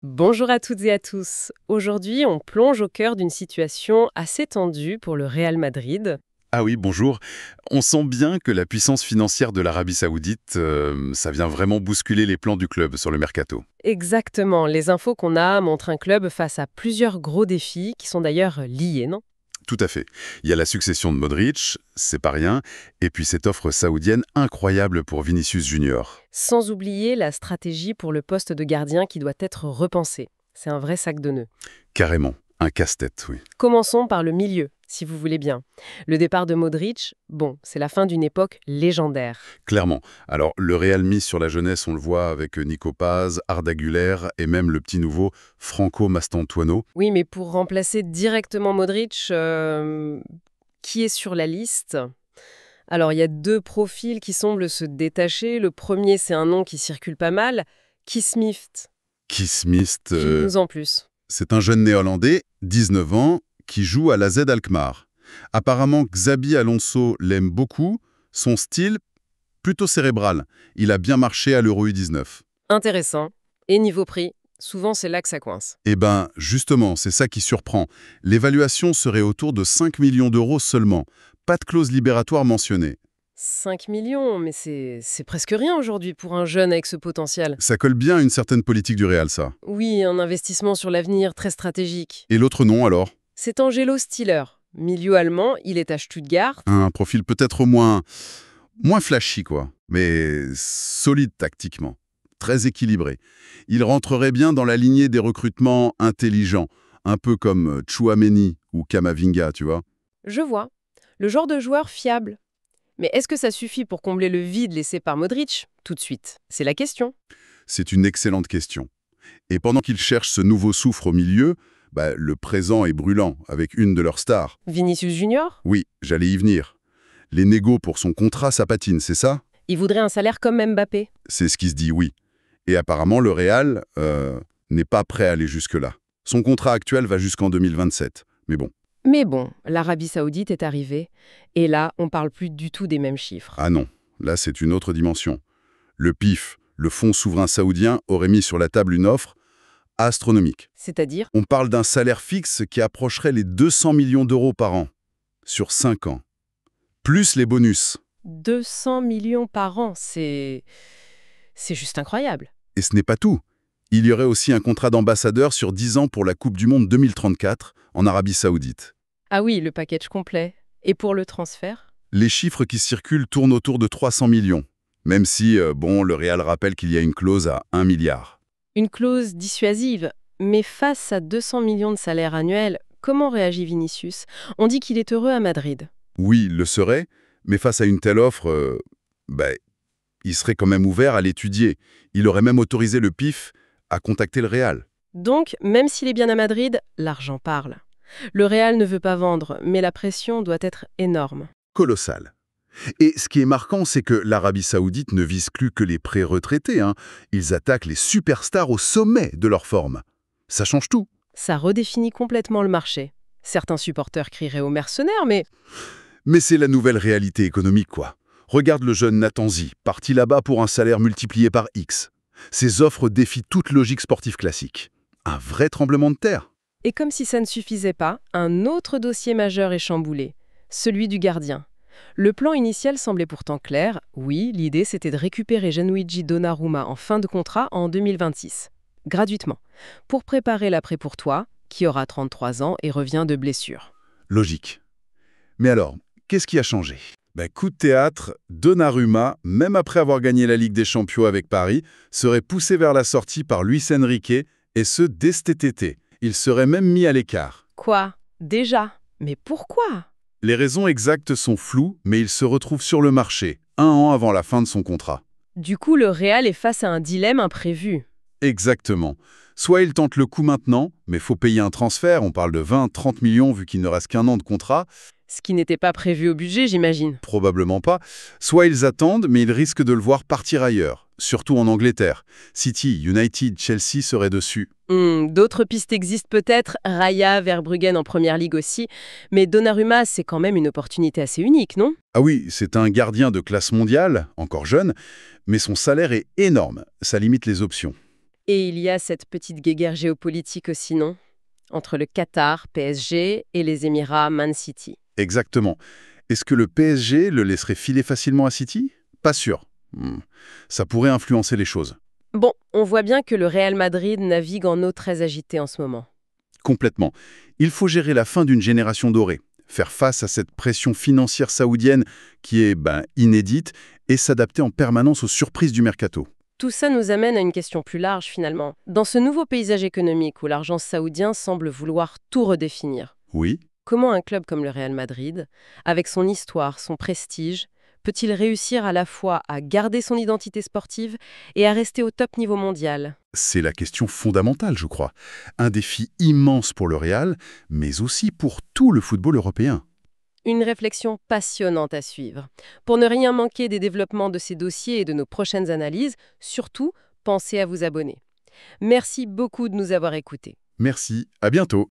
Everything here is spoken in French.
Bonjour à toutes et à tous. Aujourd'hui, on plonge au cœur d'une situation assez tendue pour le Real Madrid. Ah oui, bonjour. On sent bien que la puissance financière de l'Arabie Saoudite, ça vient vraiment bousculer les plans du club sur le mercato. Exactement, les infos qu'on a montrent un club face à plusieurs gros défis qui sont d'ailleurs liés, non? Tout à fait. Il y a la succession de Modric, c'est pas rien, et puis cette offre saoudienne incroyable pour Vinicius Junior. Sans oublier la stratégie pour le poste de gardien qui doit être repensée. C'est un vrai sac de nœuds. Carrément, un casse-tête, oui. Commençons par le milieu, si vous voulez bien. Le départ de Modric, bon, c'est la fin d'une époque légendaire. Clairement. Alors, le Real mise sur la jeunesse, on le voit avec Nico Paz, Arda Güler et même le petit nouveau Franco Mastantuono. Oui, mais pour remplacer directement Modric, qui est sur la liste? Alors, il y a deux profils qui semblent se détacher. Le premier, c'est un nom qui circule pas mal, Keith Smith. Keith Smith, Dis-nous en plus. c'est un jeune néerlandais, 19 ans, qui joue à la Z Alkmaar. Apparemment, Xabi Alonso l'aime beaucoup, son style, plutôt cérébral. Il a bien marché à l'Euro U19. Intéressant. Et niveau prix, souvent c'est là que ça coince. Eh ben, justement, c'est ça qui surprend. L'évaluation serait autour de 5 millions d'euros seulement. Pas de clause libératoire mentionnée. 5 millions, mais c'est presque rien aujourd'hui pour un jeune avec ce potentiel. Ça colle bien à une certaine politique du Real, ça. Oui, un investissement sur l'avenir très stratégique. Et l'autre nom, alors? C'est Angelo Stiller. Milieu allemand, il est à Stuttgart. Un profil peut-être moins flashy, quoi, mais solide tactiquement, très équilibré. Il rentrerait bien dans la lignée des recrutements intelligents, un peu comme Tchouaméni ou Kamavinga, tu vois. Je vois. Le genre de joueur fiable. Mais est-ce que ça suffit pour combler le vide laissé par Modric? Tout de suite. C'est la question. C'est une excellente question. Et pendant qu'ils cherchent ce nouveau souffle au milieu, le présent est brûlant, avec une de leurs stars. Vinicius Junior? Oui, j'allais y venir. Les négos pour son contrat, ça patine, c'est ça? Il voudrait un salaire comme Mbappé. C'est ce qui se dit, oui. Et apparemment, le Real n'est pas prêt à aller jusque-là. Son contrat actuel va jusqu'en 2027. Mais bon. Mais bon, l'Arabie Saoudite est arrivée, et là, on parle plus du tout des mêmes chiffres. Ah non, là c'est une autre dimension. Le PIF, le Fonds souverain saoudien, aurait mis sur la table une offre astronomique. C'est-à-dire? On parle d'un salaire fixe qui approcherait les 200 millions d'euros par an, sur 5 ans. Plus les bonus. 200 millions par an, c'est juste incroyable. Et ce n'est pas tout. Il y aurait aussi un contrat d'ambassadeur sur 10 ans pour la Coupe du Monde 2034 en Arabie Saoudite. Ah oui, le package complet. Et pour le transfert? Les chiffres qui circulent tournent autour de 300 millions. Même si, le Real rappelle qu'il y a une clause à 1 milliard. Une clause dissuasive. Mais face à 200 millions de salaire annuel, comment réagit Vinicius? On dit qu'il est heureux à Madrid. Oui, il le serait, mais face à une telle offre, il serait quand même ouvert à l'étudier. Il aurait même autorisé le PIF à contacter le Real. Donc, même s'il est bien à Madrid, l'argent parle. Le Real ne veut pas vendre, mais la pression doit être énorme. Colossal. Et ce qui est marquant, c'est que l'Arabie Saoudite ne vise plus que les pré-retraités. Ils attaquent les superstars au sommet de leur forme. Ça change tout. Ça redéfinit complètement le marché. Certains supporters crieraient aux mercenaires, mais Mais c'est la nouvelle réalité économique, quoi. Regarde le jeune Natanzi, parti là-bas pour un salaire multiplié par X. Ses offres défient toute logique sportive classique. Un vrai tremblement de terre. et comme si ça ne suffisait pas, un autre dossier majeur est chamboulé, celui du gardien. Le plan initial semblait pourtant clair. Oui, l'idée c'était de récupérer Gianluigi Donnarumma en fin de contrat en 2026, gratuitement, pour préparer l'après pour toi, qui aura 33 ans et revient de blessure. Logique. Mais alors, qu'est-ce qui a changé? Coup de théâtre, Donnarumma, même après avoir gagné la Ligue des Champions avec Paris, serait poussé vers la sortie par Luis Enrique, et ce, dès cet été. Il serait même mis à l'écart. Quoi? Déjà? Mais pourquoi? Les raisons exactes sont floues, mais il se retrouve sur le marché, 1 an avant la fin de son contrat. Du coup, le Real est face à un dilemme imprévu. Exactement. Soit il tente le coup maintenant, mais faut payer un transfert, on parle de 20-30 millions vu qu'il ne reste qu'1 an de contrat, Ce qui n'était pas prévu au budget, j'imagine. probablement pas. Soit ils attendent, mais ils risquent de le voir partir ailleurs, surtout en Angleterre. City, United, Chelsea seraient dessus. D'autres pistes existent peut-être, Raya, Verbruggen en première ligue aussi, mais Donnarumma, c'est quand même une opportunité assez unique, non? Ah oui, c'est un gardien de classe mondiale, encore jeune, mais son salaire est énorme, ça limite les options. Et il y a cette petite guéguerre géopolitique aussi, non? Entre le Qatar, PSG, et les Émirats, Man City. Exactement. Est-ce que le PSG le laisserait filer facilement à City? Pas sûr. Ça pourrait influencer les choses. Bon, on voit bien que le Real Madrid navigue en eau très agitée en ce moment. Complètement. Il faut gérer la fin d'une génération dorée, faire face à cette pression financière saoudienne qui est inédite et s'adapter en permanence aux surprises du mercato. Tout ça nous amène à une question plus large finalement. Dans ce nouveau paysage économique où l'argent saoudien semble vouloir tout redéfinir, Oui. comment un club comme le Real Madrid, avec son histoire, son prestige, peut-il réussir à la fois à garder son identité sportive et à rester au top niveau mondial? C'est la question fondamentale, je crois. Un défi immense pour le Real, mais aussi pour tout le football européen. Une réflexion passionnante à suivre. Pour ne rien manquer des développements de ces dossiers et de nos prochaines analyses, surtout, pensez à vous abonner. Merci beaucoup de nous avoir écoutés. Merci, à bientôt.